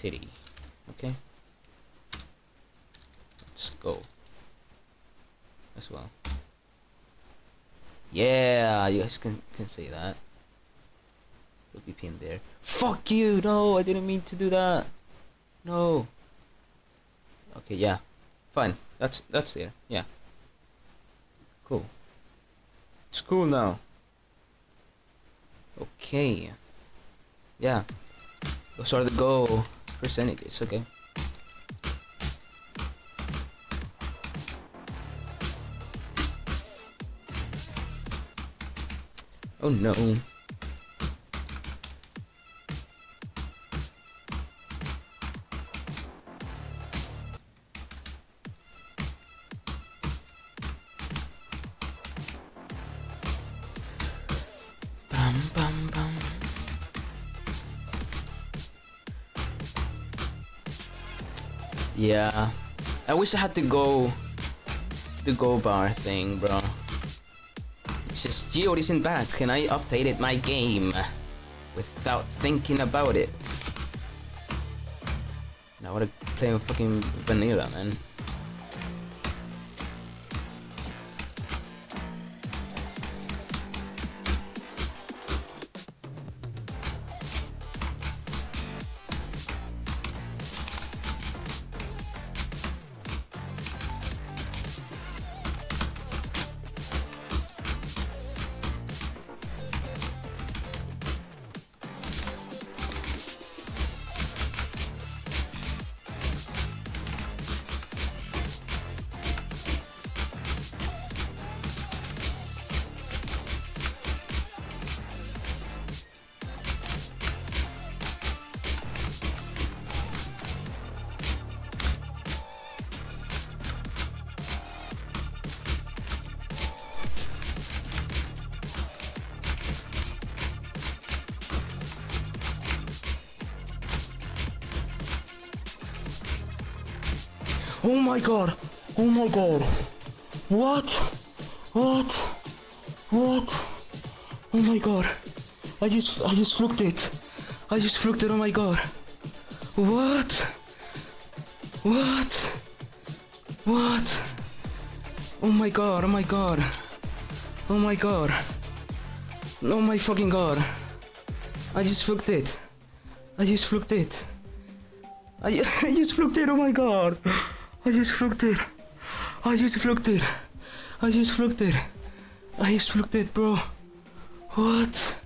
titty. Okay? Let's go. As well. Yeah, you guys can say that. It'll be pinned there. Fuck you! No, I didn't mean to do that. No. Okay, yeah. Fine. That's there. Yeah. Cool. It's cool now. Okay. Yeah. Those are the go percentages, okay. Oh no. Bum bum bum. Yeah. I wish I had the go bar thing, bro. It's just Geode isn't back and I updated my game without thinking about it. Now I wanna play fucking vanilla, man. Oh my god! Oh my god! What? What? What? Oh my god! I just fluked it! I just fluked it! Oh my god! What? What? What? Oh my god! Oh my god! Oh my god! Oh my fucking god! I just fluked it! I just fluked it! I just fluked it! Oh my god! I just fluked it. I just fluked it. I just fluked it. I just fluked it, bro. What?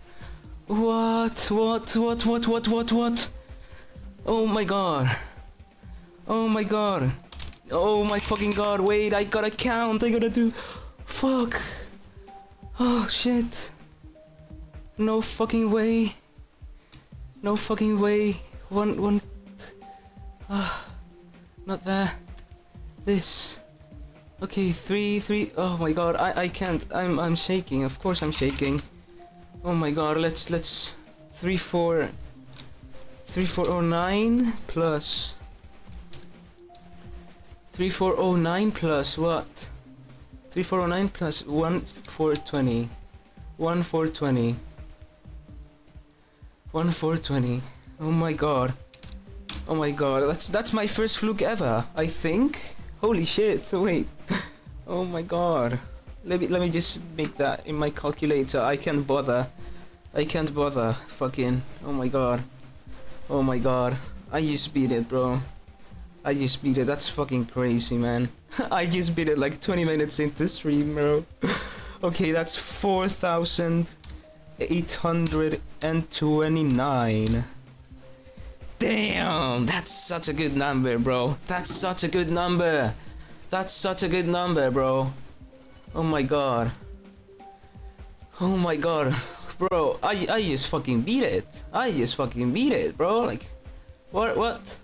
What? What? Oh my god. Oh my god. Oh my fucking god. Wait, I gotta count. I gotta do. Fuck. Oh shit. No fucking way. No fucking way. One. Not there. This. Okay, three. Oh my god, I can't. I'm shaking. Of course I'm shaking. Oh my god, let's 3409 plus 3409 plus what? 3409 plus 1420. 1420. Oh my god. Oh my god, that's my first fluke ever, I think. Holy shit, wait. Oh my god. Let me just make that in my calculator. I can't bother. Fucking. Oh my god. Oh my god. I just beat it, bro. I just beat it. That's fucking crazy, man. I just beat it like 20 minutes into stream, bro. Okay, that's 4,829. Damn, that's such a good number, bro. That's such a good number, bro. Oh my god. Oh my god. Bro, I just fucking beat it. Bro. Like, what?